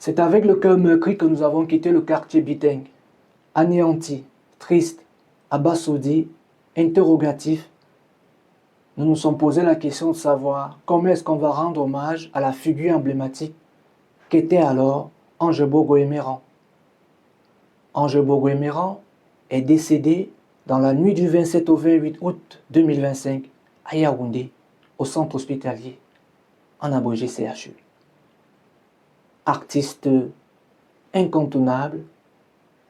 C'est avec le cœur meurtri que nous avons quitté le quartier Biteng, anéanti, triste, abasourdi, interrogatif. Nous nous sommes posé la question de savoir comment est-ce qu'on va rendre hommage à la figure emblématique qu'était alors Ange-Bogo Goïméran. Ange-Bogo Goïméran est décédé dans la nuit du 27 au 28 août 2025 à Yaoundé, au centre hospitalier, en abrégé CHU. Artiste incontournable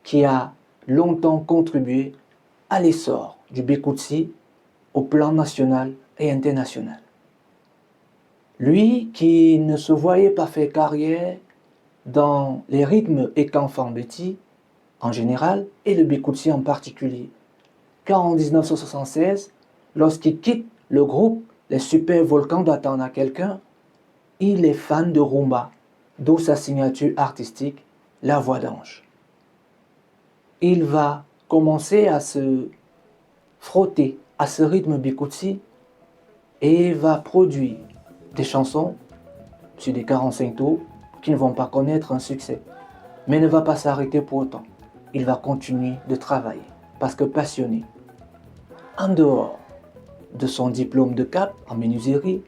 qui a longtemps contribué à l'essor du Bikoutsi au plan national et international. Lui qui ne se voyait pas faire carrière dans les rythmes Ekan-Fambeti en général et le Bikoutsi en particulier. Car en 1976, lorsqu'il quitte le groupe Les Super Volcans d'attendre à quelqu'un, il est fan de rumba, d'où sa signature artistique, la voix d'ange. Il va commencer à se frotter à ce rythme Bikoutsi et va produire des chansons sur des 45 tours qui ne vont pas connaître un succès, mais ne va pas s'arrêter pour autant. Il va continuer de travailler parce que passionné. En dehors de son diplôme de cap en menuiserie,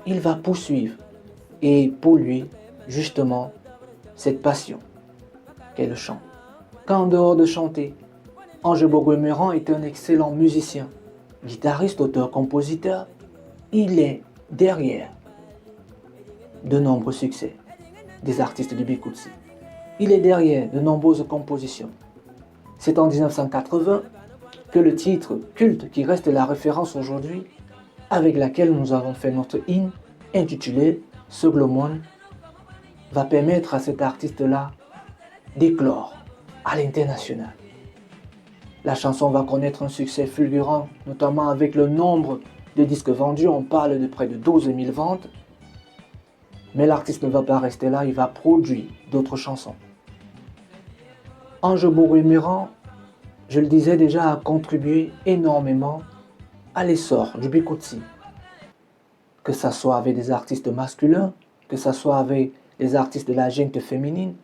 il va poursuivre et pour lui, justement, cette passion qu'est le chant. Qu'en dehors de chanter, Ange-Bogo Goïméran est un excellent musicien, guitariste, auteur, compositeur. Il est derrière de nombreux succès des artistes du Bikoutsi. Il est derrière de nombreuses compositions. C'est en 1980 que le titre culte qui reste la référence aujourd'hui, avec laquelle nous avons fait notre hymne intitulé Seglomon, va permettre à cet artiste-là d'éclore à l'international. La chanson va connaître un succès fulgurant, notamment avec le nombre de disques vendus. On parle de près de 12 000 ventes. Mais l'artiste ne va pas rester là, il va produire d'autres chansons. Ange-Bogo Goïméran, je le disais déjà, a contribué énormément à l'essor du Bikoutsi. Que ce soit avec des artistes masculins, que ce soit avec les artistes de la gente féminine,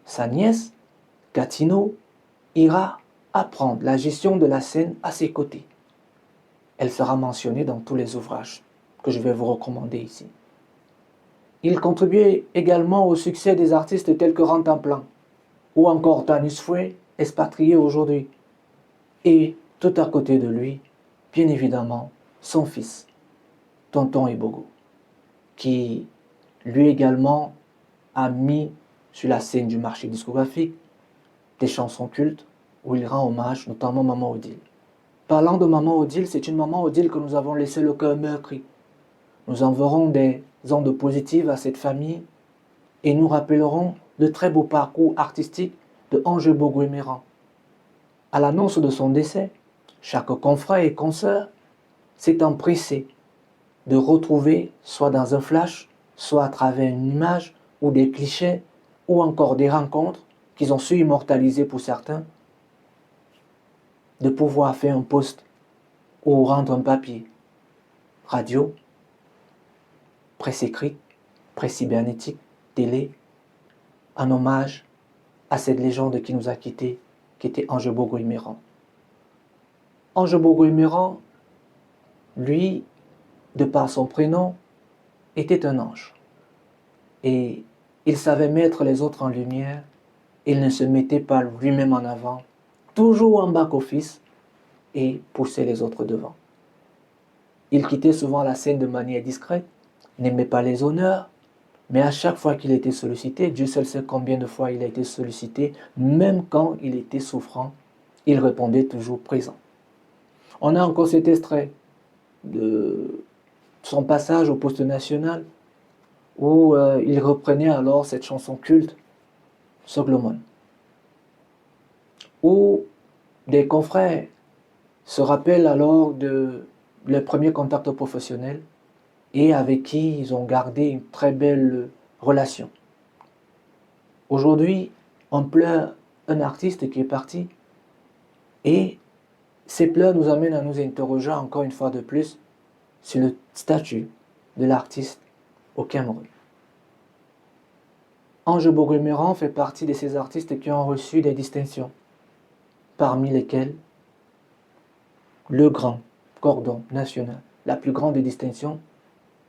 sa nièce, Gatino, ira apprendre la gestion de la scène à ses côtés. Elle sera mentionnée dans tous les ouvrages que je vais vous recommander ici. Il contribuait également au succès des artistes tels que Rantanplan ou encore Tanus Foué, expatrié aujourd'hui. Et tout à côté de lui, bien évidemment, son fils, Tonton Ibogo, qui lui également a mis sur la scène du marché discographique des chansons cultes où il rend hommage notamment à Maman Odile. Parlant de Maman Odile, c'est une Maman Odile que nous avons laissé le cœur meurtri. Nous enverrons des ondes positives à cette famille et nous rappellerons le très beau parcours artistique de Ange-Bogo Goïméran. À l'annonce de son décès, chaque confrère et consoeur s'est empressé de retrouver, soit dans un flash, soit à travers une image ou des clichés, ou encore des rencontres qu'ils ont su immortaliser pour certains, de pouvoir faire un post ou rendre un papier, radio, presse écrite, presse cybernétique, télé, en hommage à cette légende qui nous a quittés, qui était Ange-Bogo Goïméran. Ange-Bogo Goïméran, lui, de par son prénom, était un ange. Et il savait mettre les autres en lumière. Il ne se mettait pas lui-même en avant, toujours en back-office et poussait les autres devant. Il quittait souvent la scène de manière discrète, n'aimait pas les honneurs, mais à chaque fois qu'il était sollicité, Dieu seul sait combien de fois il a été sollicité, même quand il était souffrant, il répondait toujours présent. On a encore cet extrait de son passage au poste national où il reprenait alors cette chanson culte, Seglomon, où des confrères se rappellent alors de leurs premiers contacts professionnels et avec qui ils ont gardé une très belle relation. Aujourd'hui, on pleure un artiste qui est parti et ces pleurs nous amènent à nous interroger encore une fois de plus sur le statut de l'artiste au Cameroun. Ange Bogremeran fait partie de ces artistes qui ont reçu des distinctions, parmi lesquelles le grand cordon national, la plus grande distinction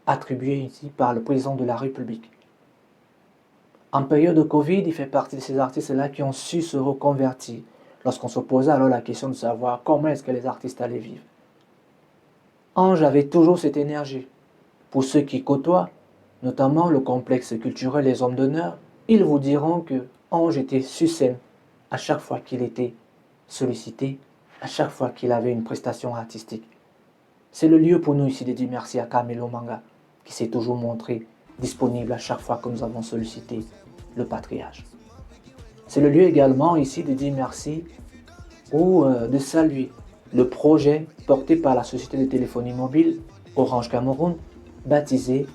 attribuée ici par le président de la République. En période de Covid, il fait partie de ces artistes-là qui ont su se reconvertir lorsqu'on se posait alors la question de savoir comment est-ce que les artistes allaient vivre. Ange avait toujours cette énergie. Pour ceux qui côtoient, notamment le complexe culturel Les Hommes d'honneur, ils vous diront que Ange était sur scène à chaque fois qu'il était sollicité, à chaque fois qu'il avait une prestation artistique. C'est le lieu pour nous ici de dire merci à Carmelo Manga, qui s'est toujours montré disponible à chaque fois que nous avons sollicité le patriarche. C'est le lieu également ici de dire merci ou de saluer le projet porté par la société de téléphonie mobile Orange Cameroun, baptisé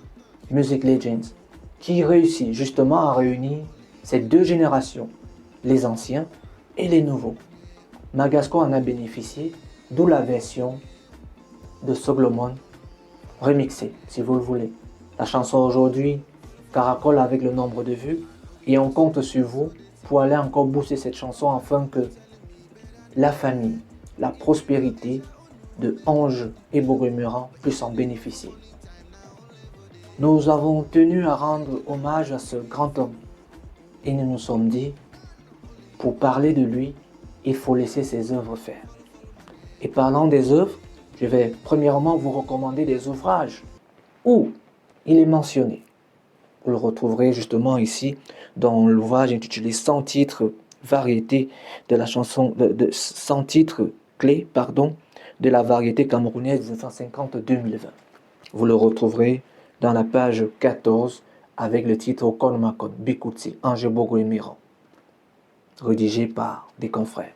Music Legends, qui réussit justement à réunir ces deux générations, les anciens et les nouveaux. Magasco en a bénéficié, d'où la version de Soglomon remixée, si vous le voulez. La chanson aujourd'hui caracole avec le nombre de vues et on compte sur vous pour aller encore booster cette chanson afin que la famille, la prospérité de Ange et Bogremeran puissent en bénéficier. Nous avons tenu à rendre hommage à ce grand homme et nous nous sommes dit, pour parler de lui, il faut laisser ses œuvres faire. Et parlant des œuvres, je vais premièrement vous recommander des ouvrages où il est mentionné. Vous le retrouverez justement ici dans l'ouvrage intitulé 100 titres variété de la chanson, 100 titres clés, de la variété camerounaise 1950-2020. Vous le retrouverez dans la page 14 avec le titre Okon Makon, Bikutsi, Ange Bogremeran, rédigé par des confrères.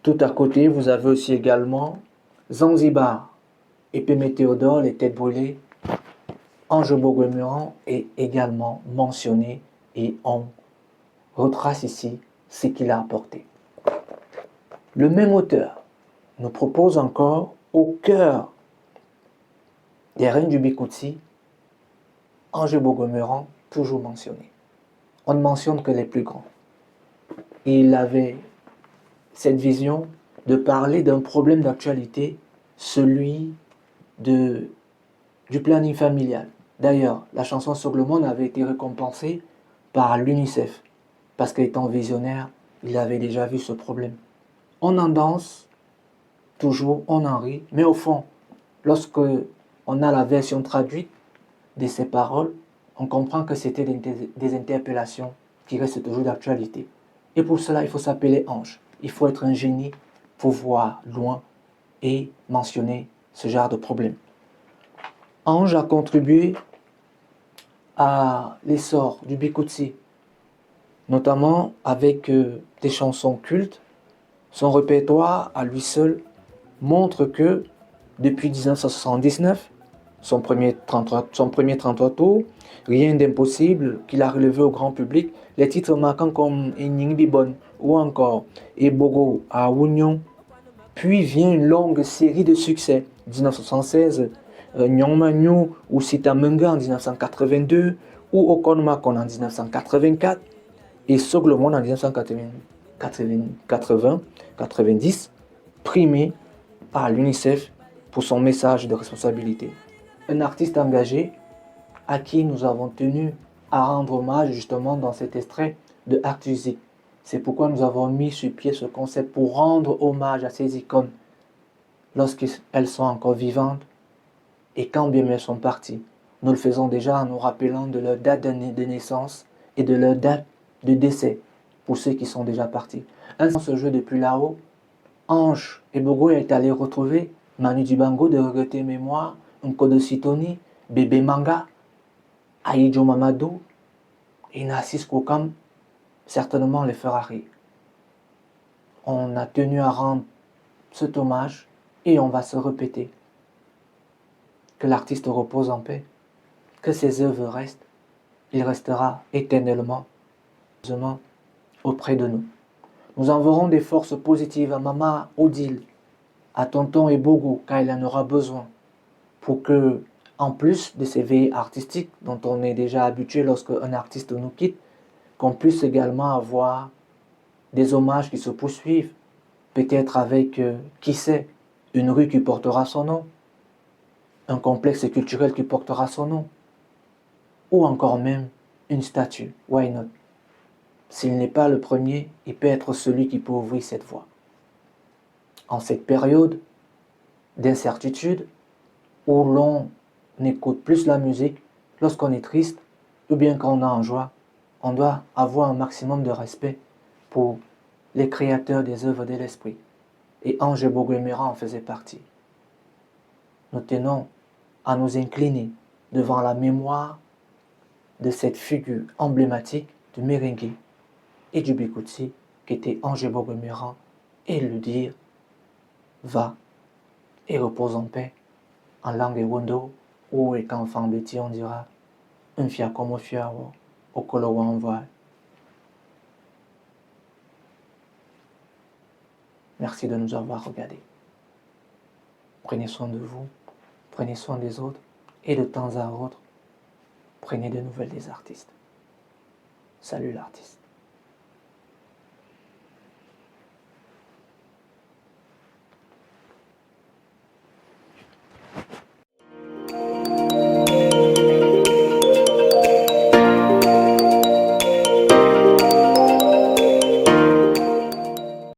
Tout à côté, vous avez aussi également Zanzibar, Épée Théodore, les têtes brûlées. Ange Bogremeran est également mentionné et on retrace ici ce qu'il a apporté. Le même auteur nous propose encore au cœur des reines du Bikutsi, Ange Bogremeran, toujours mentionné. On ne mentionne que les plus grands. Il avait cette vision de parler d'un problème d'actualité, celui du planning familial. D'ailleurs, la chanson Sur le monde avait été récompensée par l'UNICEF, parce qu'étant visionnaire, il avait déjà vu ce problème. On en danse, toujours, on en rit, mais au fond, lorsque on a la version traduite de ces paroles, on comprend que c'était des interpellations qui restent toujours d'actualité. Et pour cela, il faut s'appeler Ange. Il faut être un génie pour voir loin et mentionner ce genre de problème. Ange a contribué à l'essor du Bikutsi, notamment avec des chansons cultes. Son répertoire à lui seul montre que depuis 1979, son premier 33 tours, rien d'impossible qu'il a relevé au grand public, les titres marquants comme Enying Bibon ou encore Ebogo à Ounion. Puis vient une longue série de succès. 1976, Nyong Manyu ou Sita Menga en 1982 ou Okon Makon en 1984 et Soglomon en 1990, primé par l'UNICEF pour son message de responsabilité. Un artiste engagé à qui nous avons tenu à rendre hommage justement dans cet extrait de Art Music. C'est pourquoi nous avons mis sur pied ce concept pour rendre hommage à ces icônes lorsqu'elles sont encore vivantes et quand bien elles sont parties. Nous le faisons déjà en nous rappelant de leur date de naissance et de leur date de décès pour ceux qui sont déjà partis. Un se joue depuis là-haut. Ange et Bogo est allé retrouver Manu Dibango de Regretter Mémoire, Nkodo Sitoni, Bébé Manga, Aïdjo Mamadou et Narcisse Koukam, certainement les Ferrari. On a tenu à rendre cet hommage et on va se répéter. Que l'artiste repose en paix, que ses œuvres restent, il restera éternellement auprès de nous. Nous enverrons des forces positives à Mama Odile, à Tonton Ebogo, car il en aura besoin, pour que en plus de ces veillées artistiques dont on est déjà habitué lorsque un artiste nous quitte, qu'on puisse également avoir des hommages qui se poursuivent, peut-être avec, qui sait, une rue qui portera son nom, un complexe culturel qui portera son nom, ou encore même une statue. Why not? S'il n'est pas le premier, il peut être celui qui peut ouvrir cette voie. En cette période d'incertitude, où l'on écoute plus la musique lorsqu'on est triste ou bien quand on est en joie, on doit avoir un maximum de respect pour les créateurs des œuvres de l'esprit. Et Ange Bogomera en faisait partie. Nous tenons à nous incliner devant la mémoire de cette figure emblématique du merengue et du bikutsi qui était Ange Bogomera et lui dire va et repose en paix en langue Wondo ou et qu'enfant Betty on dira un fia comme fiawo au kolo envoie. Merci de nous avoir regardés. Prenez soin de vous, prenez soin des autres et de temps à autre, prenez de nouvelles des artistes. Salut l'artiste.